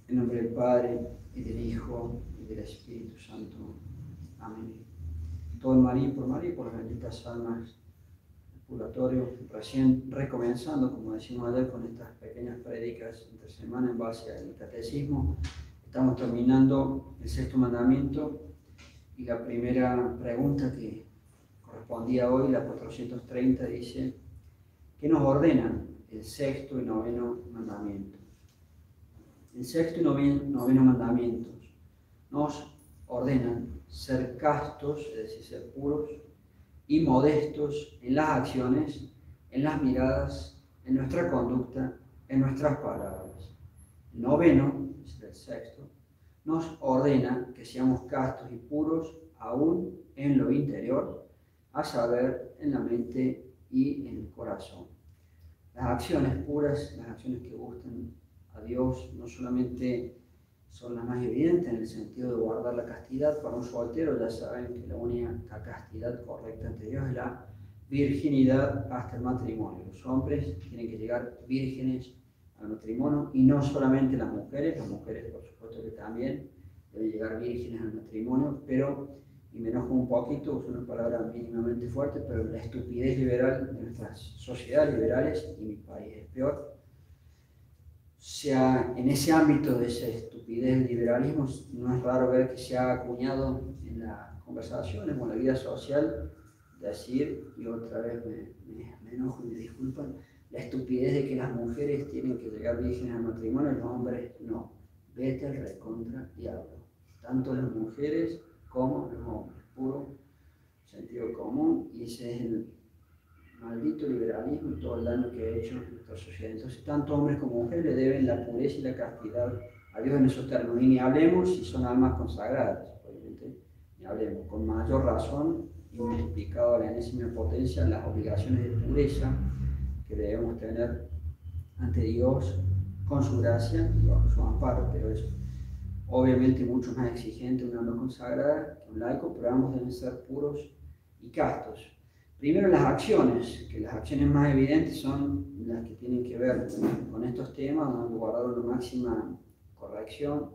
En nombre del Padre, y del Hijo, y del Espíritu Santo. Amén. Todo en María y por las benditas almas del purgatorio, recién recomenzando, como decimos ayer, con estas pequeñas prédicas entre semana en base al catecismo. Estamos terminando el sexto mandamiento y la primera pregunta que correspondía hoy, la 430, dice: ¿qué nos ordenan el sexto y noveno mandamiento? El sexto y noveno mandamientos nos ordenan ser castos, es decir, ser puros y modestos en las acciones, en las miradas, en nuestra conducta, en nuestras palabras. El noveno, es el sexto, nos ordena que seamos castos y puros aún en lo interior, a saber, en la mente y en el corazón. Las acciones puras, las acciones que gustan a Dios, no solamente son las más evidentes en el sentido de guardar la castidad. Para un soltero ya saben que la única castidad correcta ante Dios es la virginidad hasta el matrimonio. Los hombres tienen que llegar vírgenes al matrimonio y no solamente las mujeres por supuesto que también deben llegar vírgenes al matrimonio, pero, y me enojo un poquito, uso una palabra mínimamente fuerte, pero la estupidez liberal de nuestras sociedades liberales, y mi país es peor, en ese ámbito de esa estupidez del liberalismo, no es raro ver que se ha acuñado en las conversaciones o en la vida social decir, y otra vez me enojo y me disculpan, la estupidez de que las mujeres tienen que llegar vírgenes al matrimonio y los hombres no. Vete al recontra diablo. Tanto las mujeres como los hombres. Puro sentido común, y ese es el maldito liberalismo y todo el daño que ha hecho en nuestra sociedad. Entonces, tanto hombres como mujeres le deben la pureza y la castidad a Dios en esos términos. Y ni hablemos si son almas consagradas, obviamente, ni hablemos. Con mayor razón y multiplicado a la enésima potencia las obligaciones de pureza que debemos tener ante Dios con su gracia y bajo su amparo, pero es obviamente mucho más exigente una alma consagrada que un laico, pero ambos deben ser puros y castos. Primero las acciones, que las acciones más evidentes son las que tienen que ver con estos temas, donde hemos guardado la máxima corrección.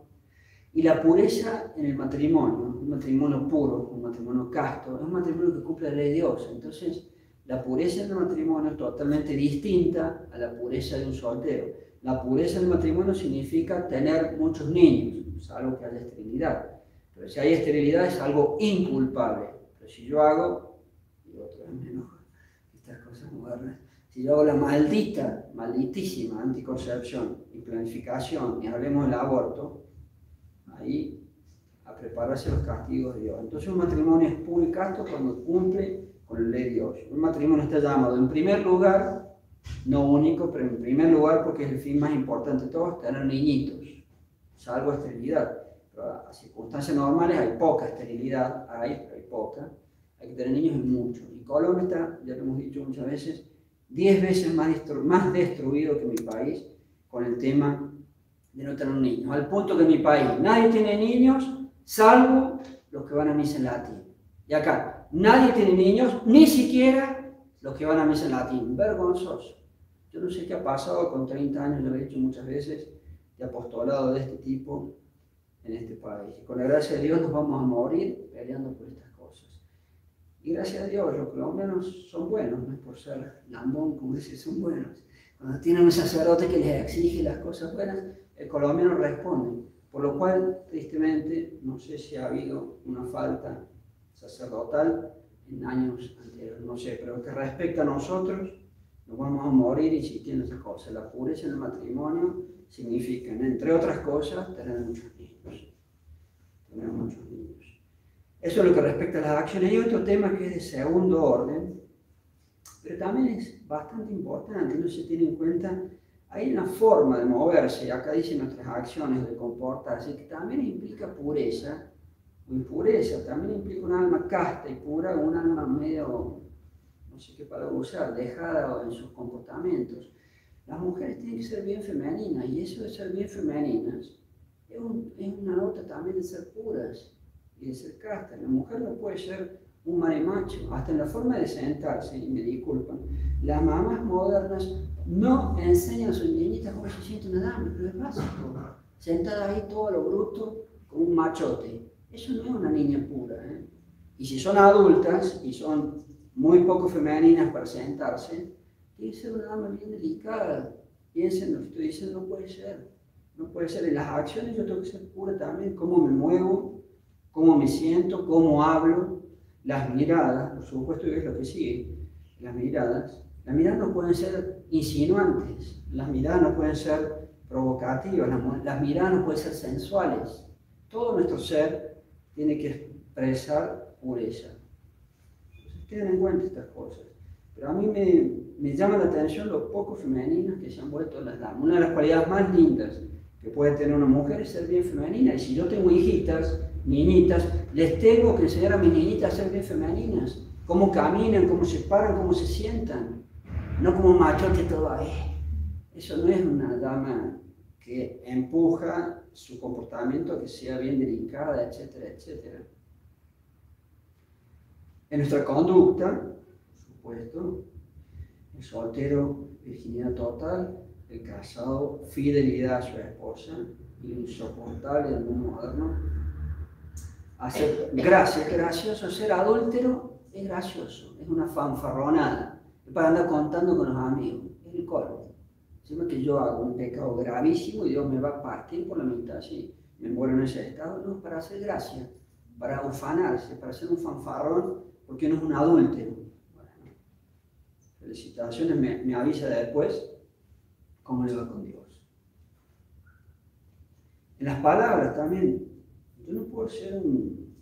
Y la pureza en el matrimonio, un matrimonio puro, un matrimonio casto, es un matrimonio que cumple la ley de Dios. Entonces, la pureza del matrimonio es totalmente distinta a la pureza de un soltero. La pureza del matrimonio significa tener muchos niños, salvo que haya esterilidad. Pero si hay esterilidad es algo inculpable. Pero si yo hago, y otra vez me enojo, estas cosas modernas, si yo hago la malditísima anticoncepción y planificación, y hablemos del aborto, ahí a prepararse los castigos de Dios. Entonces un matrimonio es puro y casto cuando cumple con la ley de Dios. Un matrimonio está llamado, en primer lugar, no único, pero en primer lugar, porque es el fin más importante de todos, tener niñitos, salvo esterilidad. Pero a circunstancias normales hay poca esterilidad, pero hay poca. Hay que tener niños y muchos. Y Colombia está, ya lo hemos dicho muchas veces, 10 veces más destruido que mi país con el tema de no tener niños. Al punto que en mi país nadie tiene niños, salvo los que van a misa en latín. Y acá, nadie tiene niños, ni siquiera los que van a misa en latín. Vergonzoso. Yo no sé qué ha pasado con 30 años, lo he dicho muchas veces, de apostolado de este tipo en este país. Y con la gracia de Dios nos vamos a morir peleando por estas cosas. Y gracias a Dios, los colombianos son buenos, no es por ser lambón, como dice, son buenos. Cuando tienen un sacerdote que les exige las cosas buenas, el colombiano responde. Por lo cual, tristemente, no sé si ha habido una falta sacerdotal en años anteriores, no sé, pero que respecta a nosotros, nos vamos a morir insistiendo en esas cosas. La pureza en el matrimonio significa, entre otras cosas, tener muchos niños. Eso es lo que respecta a las acciones. Hay otro tema que es de segundo orden, pero también es bastante importante, no se tiene en cuenta. Hay una forma de moverse, acá dicen nuestras acciones, de comportarse, que también implica pureza o impureza, también implica un alma casta y pura, un alma medio, no sé qué palabra usar, dejada en sus comportamientos. Las mujeres tienen que ser bien femeninas, y eso de ser bien femeninas es una nota también de ser puras y de ser castas. La mujer no puede ser un marimacho, hasta en la forma de sentarse, y me disculpan, las mamás modernas no enseñan a sus niñitas cómo se siente una dama, pero es básico. sentada ahí todo lo bruto, como un machote. Eso no es una niña pura. Y si son adultas y son muy poco femeninas para sentarse, tiene que ser una dama bien delicada. Piensen lo que estoy diciendo, no puede ser. No puede ser. En las acciones yo tengo que ser pura también, cómo me muevo, cómo me siento, cómo hablo, las miradas, por supuesto que es lo que sigue, las miradas no pueden ser insinuantes, las miradas no pueden ser provocativas, las miradas no pueden ser sensuales. Todo nuestro ser tiene que expresar pureza. Entonces, tengan en cuenta estas cosas. Pero a mí me llama la atención lo poco femeninas que se han vuelto las damas. Una de las cualidades más lindas que puede tener una mujer es ser bien femenina. Y si yo tengo hijitas, niñitas, les tengo que enseñar a mis niñitas a ser bien femeninas. Cómo caminan, cómo se paran, cómo se sientan. No como un machote todo ahí. Eso no es una dama que empuja su comportamiento a que sea bien delicada, etcétera, etcétera. En nuestra conducta, por supuesto, el soltero, virginidad total, el casado, fidelidad a su esposa, y lo insoportable del mundo moderno, hacer gracia, es gracioso, ser adúltero es gracioso, es una fanfarronada, es para andar contando con los amigos, es el colmo. Siempre que yo hago un pecado gravísimo y Dios me va a partir por la mitad, si me muero en ese estado, no, para hacer gracia, para ufanarse, para ser un fanfarrón, porque uno es un adúltero. Bueno, felicitaciones, me avisa después cómo le va con Dios. En las palabras también, yo no puedo ser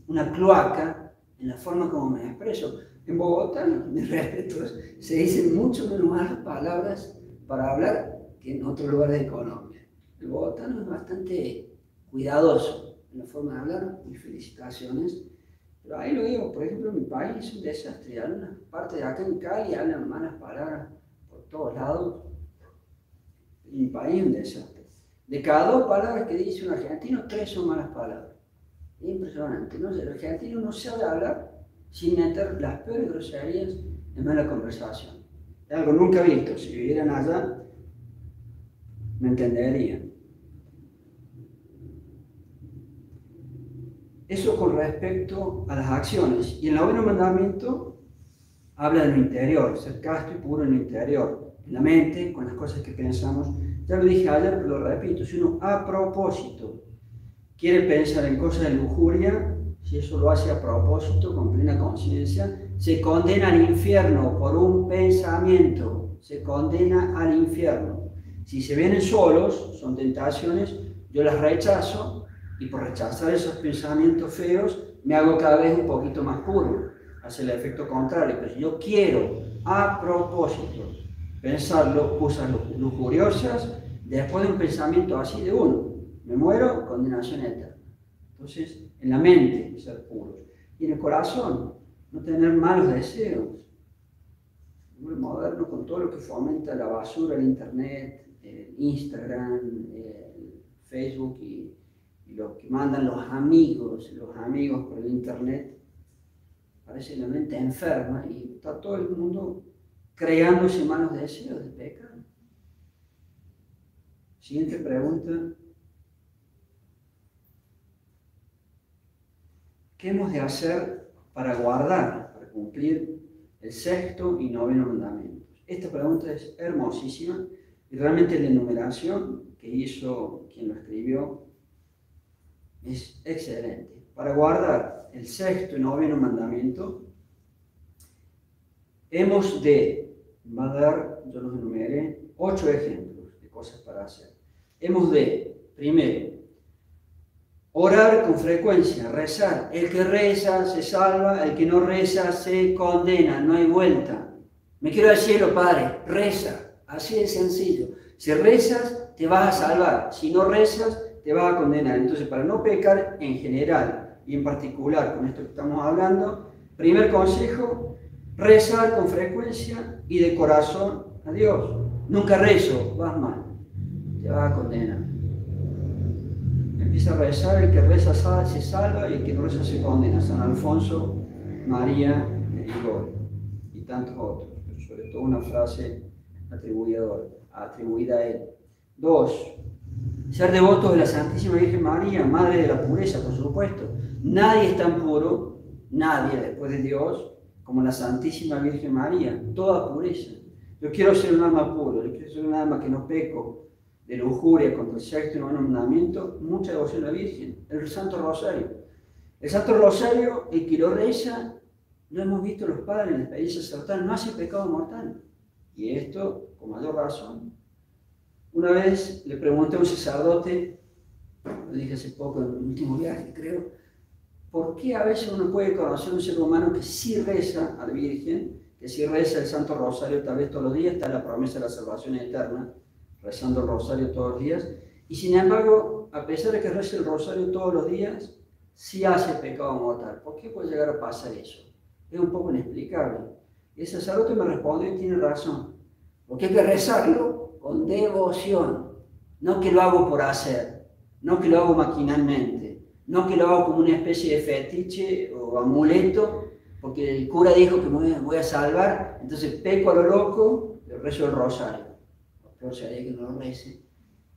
una cloaca en la forma como me expreso. En Bogotá, mis respetos, se dicen mucho menos malas palabras para hablar que en otros lugares de Colombia. El bogotano es bastante cuidadoso en la forma de hablar, mis felicitaciones. Pero ahí lo digo, por ejemplo, en mi país es un desastre. Algunas partes de acá en Cali hablan malas palabras por todos lados. En mi país es un desastre. De cada 2 palabras que dice un argentino, 3 son malas palabras. Es impresionante, ¿no? El argentino no sabe hablar sin meter las peores groserías en medio de la conversación. Es algo nunca visto. Si vivieran allá, me entenderían. Eso con respecto a las acciones. Y el 9º mandamiento habla de lo interior, ser casto y puro en lo interior, en la mente, con las cosas que pensamos. Ya lo dije ayer, pero lo repito, si uno a propósito quiere pensar en cosas de lujuria, si eso lo hace a propósito, con plena conciencia, se condena al infierno por un pensamiento, se condena al infierno. Si se vienen solos, son tentaciones, yo las rechazo, y por rechazar esos pensamientos feos, me hago cada vez un poquito más puro. Hace el efecto contrario. Pero si yo quiero, a propósito, pensar cosas lujuriosas, después de un pensamiento así de uno, me muero, condenación eterna. Entonces, en la mente, ser puros. Y en el corazón, no tener malos deseos. El hombre moderno, con todo lo que fomenta la basura, el internet, el Instagram, el Facebook y lo que mandan los amigos por el internet, parece la mente enferma y está todo el mundo creándose malos deseos de pecado. Siguiente pregunta. ¿Qué hemos de hacer para guardar, para cumplir el 6º y 9º mandamientos? Esta pregunta es hermosísima y realmente la enumeración que hizo quien lo escribió es excelente. Para guardar el 6º y 9º mandamiento, hemos de, va a dar, yo los enumeré, 8 ejemplos de cosas para hacer. Hemos de, primero, orar con frecuencia, rezar. El que reza se salva, el que no reza se condena, no hay vuelta. Me quiero al cielo, Padre, reza, así de sencillo. Si rezas, te vas a salvar. Si no rezas, te vas a condenar. Entonces, para no pecar en general y en particular con esto que estamos hablando, primer consejo, rezar con frecuencia y de corazón a Dios. Nunca rezo, vas mal, te vas a condenar. Empieza a rezar, el que reza se salva y el que no reza se condena. San Alfonso, María de Ligorio y tantos otros, pero sobre todo una frase atribuida a él. 2. Ser devotos de la Santísima Virgen María, Madre de la Pureza, por supuesto. Nadie es tan puro, nadie después de Dios, como la Santísima Virgen María, toda pureza. Yo quiero ser un alma puro, yo quiero ser un alma que no peco de lujuria contra el sexto y noveno mandamiento, mucha devoción a la Virgen. El Santo Rosario. El Santo Rosario, el que lo reza, lo hemos visto los padres en la experiencia sacerdotal, no hace pecado mortal. Y esto, con mayor razón. Una vez le pregunté a un sacerdote, lo dije hace poco en el último viaje, creo, ¿por qué a veces uno puede conocer un ser humano que sí reza a la Virgen, que sí reza el Santo Rosario tal vez todos los días, está la promesa de la salvación eterna, rezando el Rosario todos los días, y sin embargo, a pesar de que reza el Rosario todos los días, sí hace pecado mortal? ¿Por qué puede llegar a pasar eso? Es un poco inexplicable. Y el sacerdote me respondió y tiene razón, porque hay que rezarlo con devoción, no que lo hago por hacer, no que lo hago maquinalmente, no que lo hago como una especie de fetiche o amuleto, porque el cura dijo que me voy a salvar, entonces peco a lo loco, le rezo el rosario. Lo peor sería que no lo rece.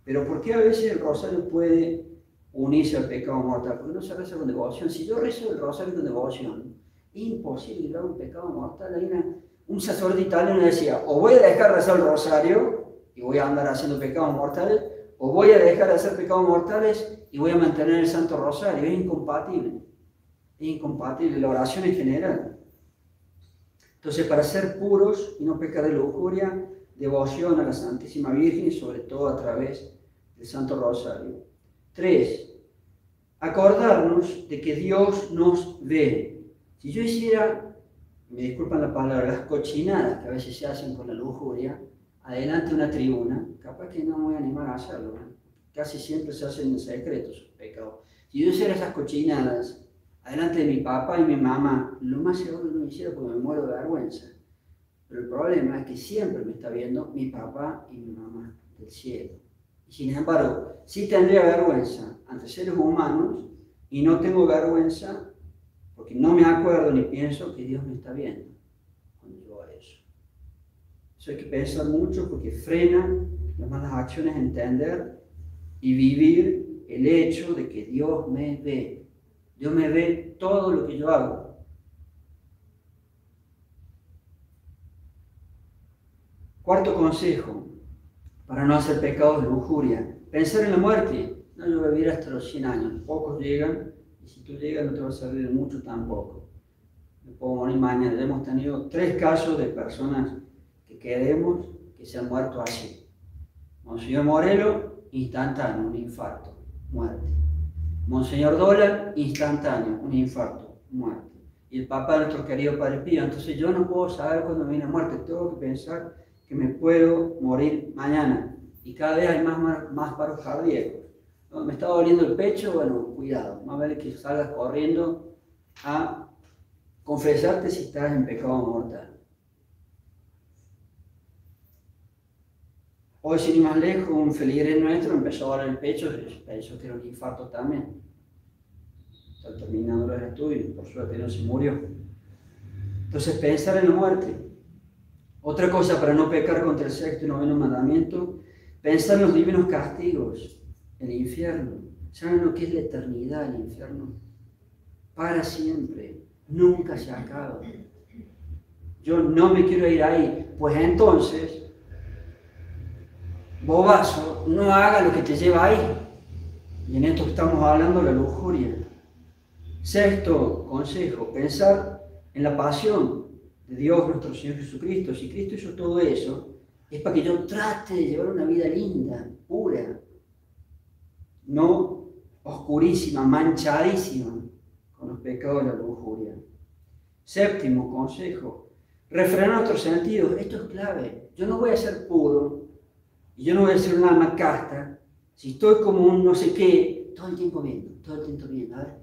Pero ¿por qué a veces el rosario puede unirse al pecado mortal? Porque no se reza con devoción. Si yo rezo el rosario con devoción, es imposible que lo haga un pecado mortal. Hay un sacerdote italiano decía, o voy a dejar de rezar el rosario y voy a andar haciendo pecados mortales, o voy a dejar de hacer pecados mortales y voy a mantener el Santo Rosario. Es incompatible. Es incompatible la oración en general. Entonces, para ser puros y no pecar de lujuria, devoción a la Santísima Virgen y sobre todo a través del Santo Rosario. 3. Acordarnos de que Dios nos ve. Si yo hiciera, me disculpan la palabra, las cochinadas que a veces se hacen con la lujuria, adelante de una tribuna, capaz que no me voy a animar a hacerlo, ¿eh? Casi siempre se hacen en secreto sus pecados. Si yo hiciera esas cochinadas adelante de mi papá y mi mamá, lo más seguro no lo hiciera porque me muero de vergüenza. Pero el problema es que siempre me está viendo mi papá y mi mamá del cielo. Y sin embargo, sí tendría vergüenza ante seres humanos y no tengo vergüenza porque no me acuerdo ni pienso que Dios me está viendo cuando yo hago eso. Eso hay que pensar mucho porque frena las malas acciones, entender y vivir el hecho de que Dios me ve. Dios me ve todo lo que yo hago. Cuarto consejo, para no hacer pecados de lujuria. Pensar en la muerte. No, yo voy a vivir hasta los 100 años. Pocos llegan, y si tú llegas no te va a servir mucho tampoco. Me puedo morir mañana. Hemos tenido 3 casos de personas que queremos que se han muerto así. Monseñor Morelo, instantáneo, un infarto, muerte. Monseñor Dólar, instantáneo, un infarto, muerte. Y el Papa, nuestro querido Padre Pío. Entonces yo no puedo saber cuándo viene la muerte, tengo que pensar que me puedo morir mañana. Y cada vez hay más paros cardíacos. ¿No? Me está doliendo el pecho, bueno, cuidado, más vale que salgas corriendo a confesarte si estás en pecado mortal. Hoy, sin ir más lejos, un feligrés nuestro empezó a doler el pecho, pensó que era un infarto también. Está terminando los estudios, por suerte no se murió. Entonces, pensar en la muerte. Otra cosa para no pecar contra el sexto y noveno mandamiento, pensar en los divinos castigos, el infierno. ¿Saben lo que es la eternidad, el infierno? Para siempre, nunca se acaba. Yo no me quiero ir ahí, pues entonces, bobazo, no haga lo que te lleva ahí. Y en esto estamos hablando de la lujuria. Sexto consejo, pensar en la pasión de Dios nuestro Señor Jesucristo. Si Cristo hizo todo eso, es para que yo trate de llevar una vida linda, pura, no oscurísima, manchadísima con los pecados de la lujuria. Séptimo consejo, refrenar nuestros sentidos. Esto es clave. Yo no voy a ser puro y yo no voy a ser un alma casta si estoy como un no sé qué, todo el tiempo viendo. A ver,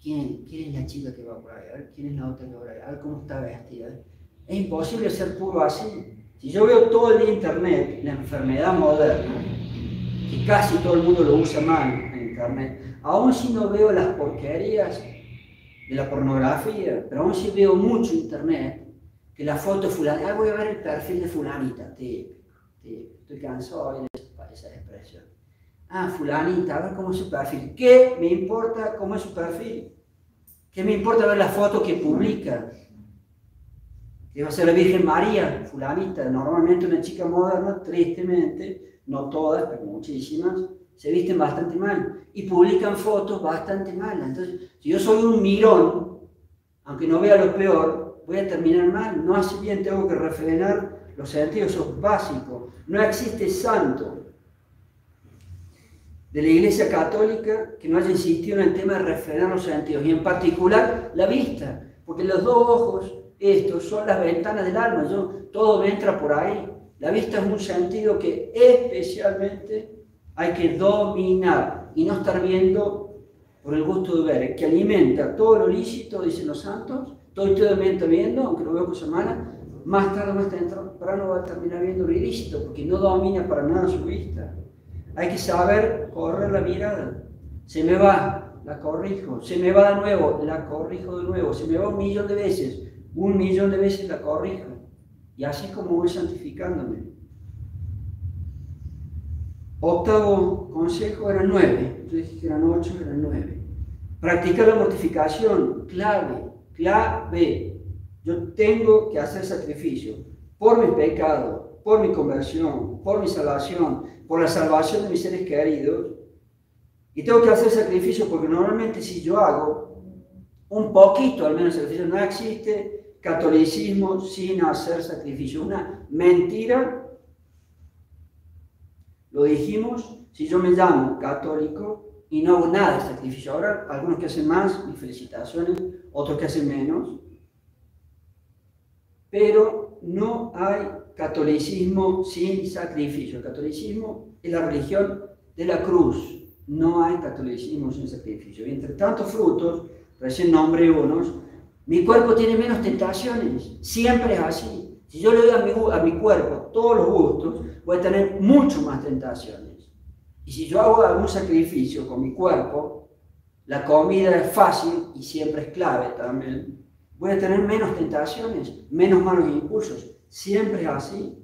¿quién es la chica que va por ahí? A ver, ¿quién es la otra que va por ahí? A ver cómo está vestida. Es imposible ser puro así. Si yo veo todo el día internet, la enfermedad moderna, que casi todo el mundo lo usa mal en internet, aún si no veo las porquerías de la pornografía, pero aún si veo mucho internet, que la foto fulana, voy a ver el perfil de fulanita, estoy cansado de esa expresión. Ah, fulanita, a ver cómo es su perfil. ¿Qué me importa cómo es su perfil? ¿Qué me importa ver la foto que publica? Que va a ser la Virgen María, fulanita. Normalmente una chica moderna, tristemente, no todas, pero muchísimas, se visten bastante mal y publican fotos bastante malas. Entonces, si yo soy un mirón, aunque no vea lo peor, voy a terminar mal. No hace bien, tengo que refrenar los sentidos, eso es básico. No existe santo de la Iglesia Católica que no haya insistido en el tema de refrenar los sentidos, y en particular la vista, porque los dos ojos, estos, son las ventanas del alma, todo entra por ahí. La vista es un sentido que especialmente hay que dominar y no estar viendo por el gusto de ver, que alimenta todo lo lícito, dicen los santos, todo el momento viendo, aunque lo veo por semana, más tarde o más temprano va a terminar viendo lo ilícito, porque no domina para nada su vista. Hay que saber correr la mirada. Se me va, la corrijo. Se me va de nuevo, la corrijo de nuevo. Se me va 1.000.000 de veces, 1.000.000 de veces la corrijo. Y así es como voy santificándome. Octavo consejo eran 9. Yo dije que eran 8, eran 9. Practicar la mortificación, clave. Yo tengo que hacer sacrificio por mis pecados, por mi conversión, por mi salvación, por la salvación de mis seres queridos. Y tengo que hacer sacrificio porque normalmente si yo hago un poquito, al menos sacrificio, no existe catolicismo sin hacer sacrificio. Una mentira, lo dijimos, si yo me llamo católico y no hago nada de sacrificio. Ahora, algunos que hacen más, mis felicitaciones, otros que hacen menos. Pero no hay catolicismo sin sacrificio. El catolicismo es la religión de la cruz. No hay catolicismo sin sacrificio. Y entre tantos frutos, recién nombré unos, mi cuerpo tiene menos tentaciones. Siempre es así. Si yo le doy a mi cuerpo todos los gustos, voy a tener mucho más tentaciones. Y si yo hago algún sacrificio con mi cuerpo, la comida es fácil y siempre es clave también. Voy a tener menos tentaciones, menos malos impulsos. Siempre es así.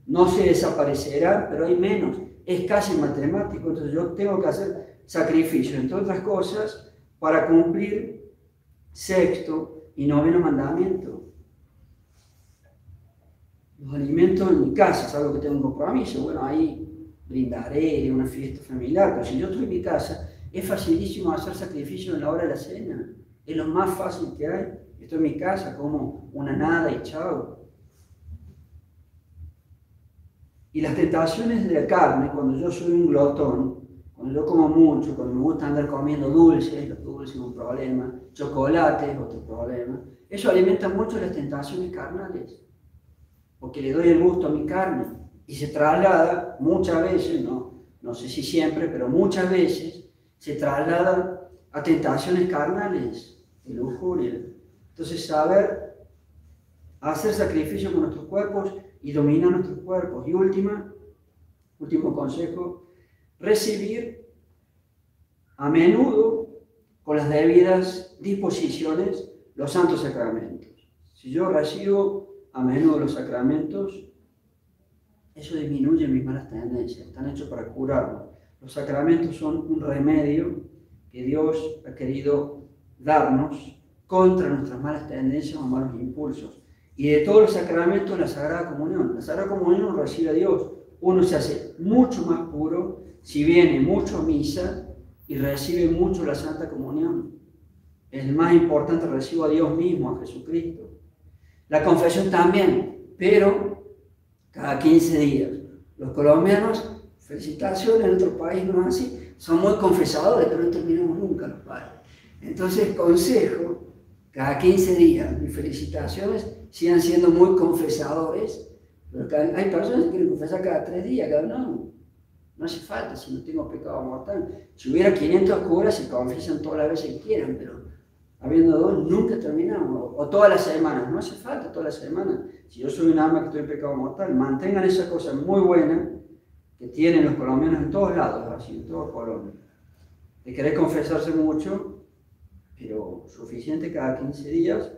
No se desaparecerán, pero hay menos. Es casi matemático. Entonces yo tengo que hacer sacrificio, entre otras cosas, para cumplir sexto y noveno mandamiento. Los alimentos en mi casa es algo que tengo un compromiso. Bueno, ahí brindaré una fiesta familiar, pero si yo estoy en mi casa, es facilísimo hacer sacrificio en la hora de la cena. Es lo más fácil que hay. Estoy en mi casa, como una nada y chao. Y las tentaciones de la carne, cuando yo soy un glotón, cuando yo como mucho, cuando me gusta andar comiendo dulces, los dulces es un problema, chocolate es otro problema, eso alimenta mucho las tentaciones carnales, porque le doy el gusto a mi carne y se traslada muchas veces, no sé si siempre, pero muchas veces se traslada a tentaciones carnales, de lujuria. Entonces, saber hacer sacrificio con nuestros cuerpos y dominar nuestros cuerpos. Y último consejo, recibir a menudo, con las debidas disposiciones, los santos sacramentos. Si yo recibo a menudo los sacramentos, eso disminuye mis malas tendencias, están hechos para curarnos. Los sacramentos son un remedio que Dios ha querido darnos contra nuestras malas tendencias o malos impulsos. Y de todos los sacramentos, la Sagrada Comunión. La Sagrada Comunión nos recibe a Dios. Uno se hace mucho más puro si viene mucho a misa y recibe mucho la Santa Comunión. El más importante, recibo a Dios mismo, a Jesucristo. La confesión también, pero cada 15 días. Los colombianos, felicitaciones, en otro país no es así, son muy confesadores, pero no terminamos nunca los padres. Entonces, consejo, cada 15 días, mis felicitaciones, sigan siendo muy confesadores, pero hay personas que quieren confesar cada 3 días, no hace falta si no tengo pecado mortal. Si hubiera 500 curas, se confiesan todas las veces que quieran, pero habiendo 2, nunca terminamos. O todas las semanas, no hace falta todas las semanas. Si yo soy un alma que estoy en pecado mortal, mantengan esa cosa muy buena que tienen los colombianos en todos lados, así, en toda Colombia. De querer confesarse mucho, pero suficiente cada 15 días,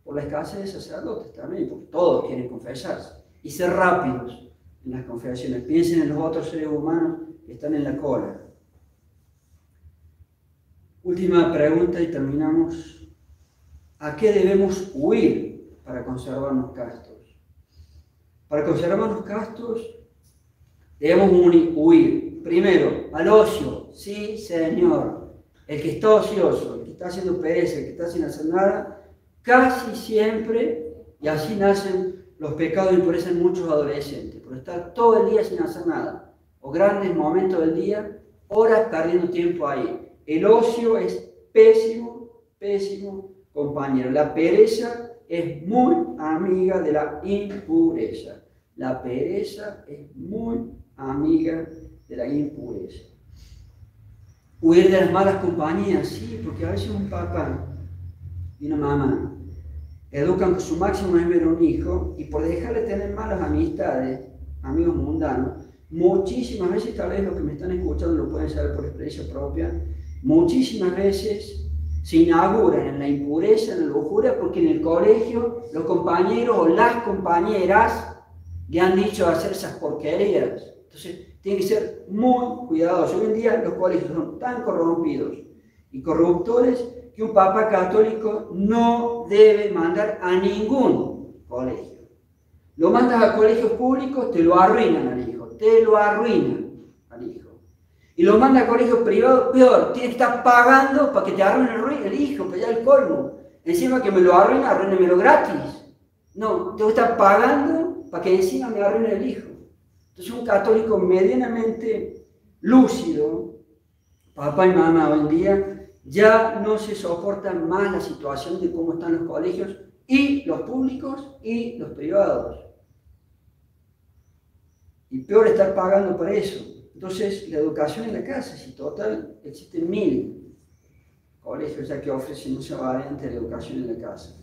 por la escasez de sacerdotes también, porque todos quieren confesarse. Y ser rápidos en las confesiones. Piensen en los otros seres humanos que están en la cola. Última pregunta y terminamos. ¿A qué debemos huir para conservarnos castos? Para conservarnos castos debemos huir, primero, al ocio. Sí, señor. El que está ocioso, el que está haciendo pereza, el que está sin hacer nada, casi siempre, y así nacen los pecados de impureza en muchos adolescentes, por estar todo el día sin hacer nada, o grandes momentos del día, horas perdiendo tiempo ahí. El ocio es pésimo, pésimo compañero. La pereza es muy amiga de la impureza. La pereza es muy amiga de la impureza. Huir de las malas compañías, sí, porque a veces un papá y una mamá educan que su máximo es ver a un hijo y por dejarle tener malas amistades, amigos mundanos, muchísimas veces, tal vez los que me están escuchando lo pueden saber por experiencia propia, muchísimas veces se inauguran en la impureza, en la lujuria, porque en el colegio los compañeros o las compañeras le han dicho hacer esas porquerías. Entonces, tiene que ser muy cuidadoso. Hoy en día los colegios son tan corrompidos y corruptores que un papa católico no debe mandar a ningún colegio. Lo mandas a colegios públicos, te lo arruinan al hijo, te lo arruinan al hijo. Y lo mandas a colegios privados, peor, tienes que estar pagando para que te arruine el hijo, que ya el colmo. Encima que me lo arruina, arruínemelo gratis. No, tengo que estar pagando para que encima me arruine el hijo. Entonces un católico medianamente lúcido, papá y mamá hoy en día, ya no se soporta más la situación de cómo están los colegios y los públicos y los privados. Y peor estar pagando por eso. Entonces la educación en la casa, si total existen 1000 colegios ya que ofrecen esa variante de educación en la casa.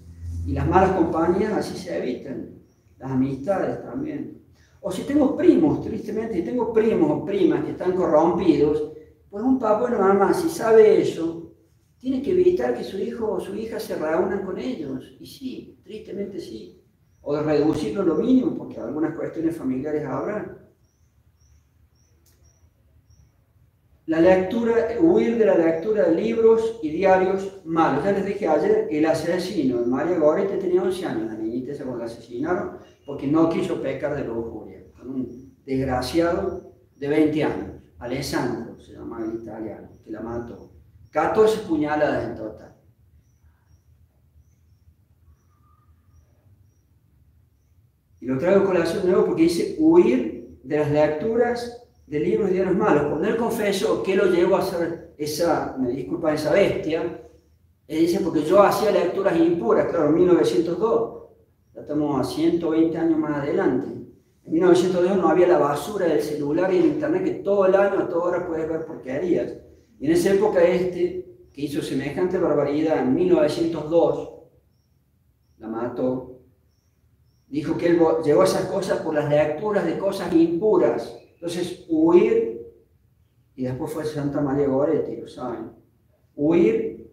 Y las malas compañías así se evitan, las amistades también. O si tengo primos, tristemente, si tengo primos o primas que están corrompidos, pues un papá o una mamá, si sabe eso, tiene que evitar que su hijo o su hija se reúnan con ellos. Y sí, tristemente sí. O de reducirlo lo mínimo, porque algunas cuestiones familiares habrá. La lectura, huir de la lectura de libros y diarios malos. Ya les dije ayer, el asesino de María Goretti tenía 11 años, la niñita esa cuando la asesinaron, porque no quiso pecar de lujuria. Un desgraciado de 20 años, Alessandro se llamaba el italiano, que la mató. 14 puñaladas en total. Y lo traigo a colación nuevo porque dice huir de las lecturas de libros y diarios malos. Cuando él confesó que lo llevó a hacer esa, me disculpa, esa bestia, él dice porque yo hacía lecturas impuras, claro, en 1902, ya estamos a 120 años más adelante. En 1902 no había la basura del celular y el internet que todo el año, a toda hora puedes ver porquerías. Y en esa época que hizo semejante barbaridad en 1902, la mató, dijo que él llevó esas cosas por las lecturas de cosas impuras. Entonces, huir, y después fue Santa María Goretti, lo saben, huir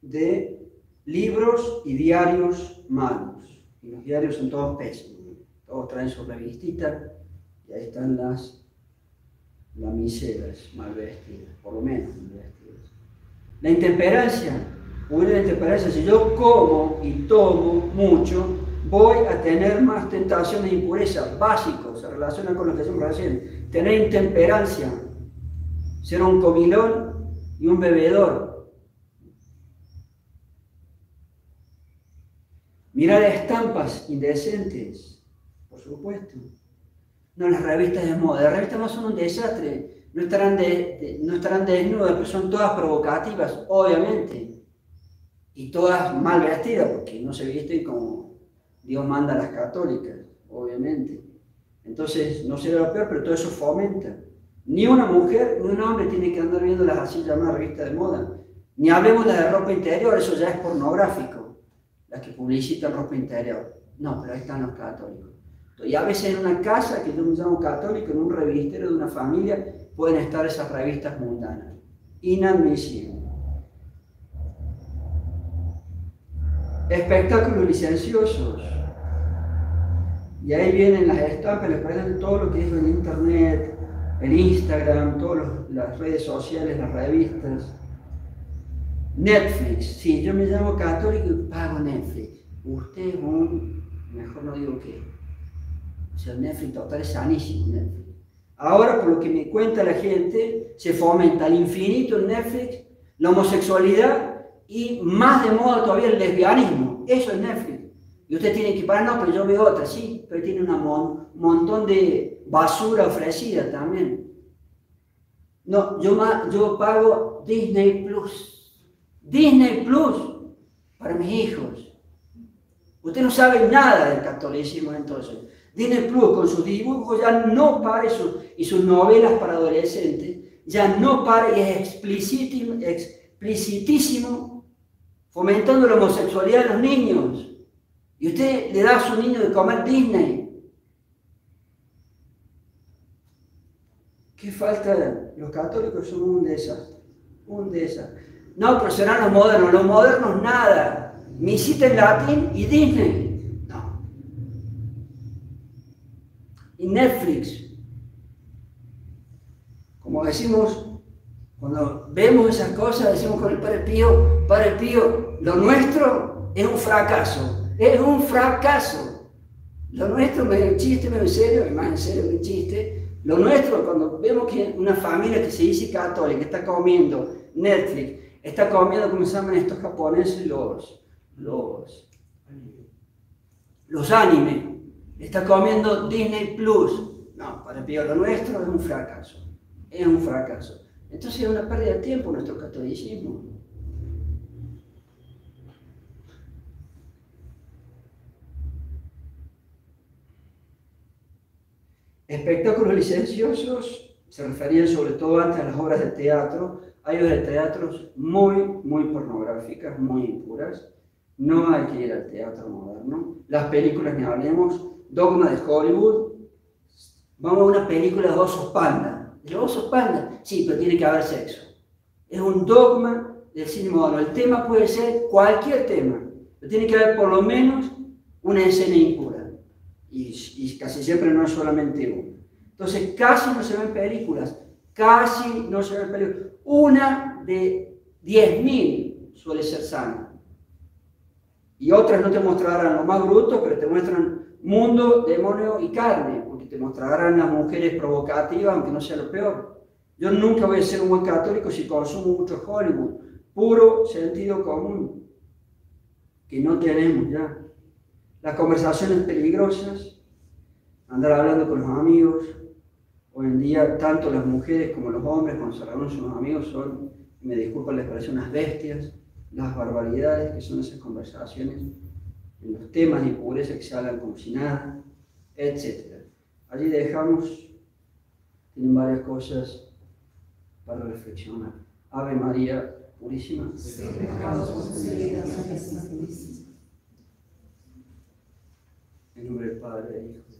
de libros y diarios malos. Y los diarios son todos pésimos, todos traen su revistita, y ahí están las miseras mal vestidas, por lo menos mal vestidas. La intemperancia, huir de la intemperancia, si yo como y tomo mucho, voy a tener más tentaciones de impureza, básicos, se relaciona con lo que decimos recién. Tener intemperancia, ser un comilón y un bebedor. Mirar estampas indecentes, por supuesto. No las revistas de moda. Las revistas no son un desastre, no estarán desnudas, pero son todas provocativas, obviamente. Y todas mal vestidas, porque no se visten como Dios manda a las católicas, obviamente. Entonces, no será lo peor, pero todo eso fomenta. Ni una mujer ni un hombre tiene que andar viendo las así llamadas revistas de moda. Ni hablemos de ropa interior, eso ya es pornográfico. Las que publicitan ropa interior. No, pero ahí están los católicos. Y a veces en una casa, que yo me llamo católico, en un revistero de una familia, pueden estar esas revistas mundanas. Inadmisible. Espectáculos licenciosos. Y ahí vienen las estampas, les presentan todo lo que es en internet, el Instagram, todas las redes sociales, las revistas. Netflix, sí, yo me llamo católico y pago Netflix. Usted es mejor no digo qué. O sea, Netflix total es sanísimo, Netflix. Ahora, por lo que me cuenta la gente, se fomenta al infinito en Netflix la homosexualidad y más de moda todavía el lesbianismo. Eso es Netflix. Y usted tiene que pagar, no, pero yo veo otra, sí, pero tiene un montón de basura ofrecida también. No, yo pago Disney Plus. Disney Plus para mis hijos. Usted no sabe nada del catolicismo entonces. Disney Plus con sus dibujos ya no para y sus novelas para adolescentes, ya no para y es explicitísimo fomentando la homosexualidad de los niños. Y usted le da a su niño de comer Disney. ¿Qué falta? Los católicos son un desastre. Un desastre. No, pero serán los modernos nada. Misita en latín y Disney. No. Y Netflix. Como decimos, cuando vemos esas cosas, decimos con el Padre Pío, lo nuestro es un fracaso. Es un fracaso. Lo nuestro, medio en chiste, medio en serio, y más en serio que en chiste. Lo nuestro, cuando vemos que una familia que se dice católica está comiendo Netflix, está comiendo, como se llaman estos japoneses, los animes, está comiendo Disney Plus. No, para Pío, lo nuestro es un fracaso. Es un fracaso. Entonces es una pérdida de tiempo nuestro catolicismo. Espectáculos licenciosos se referían sobre todo antes a las obras de teatro. Hay obras de teatros muy pornográficas, muy impuras. No hay que ir al teatro moderno. Las películas, ni hablemos. Dogma de Hollywood. Vamos a una película de osos panda. ¿De osos panda? Sí, pero tiene que haber sexo. Es un dogma del cine moderno. El tema puede ser cualquier tema, pero tiene que haber por lo menos una escena impura. Y casi siempre no es solamente una. Entonces casi no se ven películas. Casi no se ven películas. Una de 10.000 suele ser sana. Y otras no te mostrarán lo más bruto, pero te muestran mundo, demonio y carne, porque te mostrarán las mujeres provocativas, aunque no sea lo peor. Yo nunca voy a ser un buen católico si consumo mucho Hollywood. Puro sentido común, que no tenemos ya. Las conversaciones peligrosas, andar hablando con los amigos. Hoy en día, tanto las mujeres como los hombres, cuando se reúnen con los amigos, son, me disculpan la expresión, unas bestias. Las barbaridades que son esas conversaciones, en los temas de impureza que se hablan como si nada, etc. Allí dejamos, tienen varias cosas para reflexionar. Ave María Purísima. En nombre del Padre, del Hijo.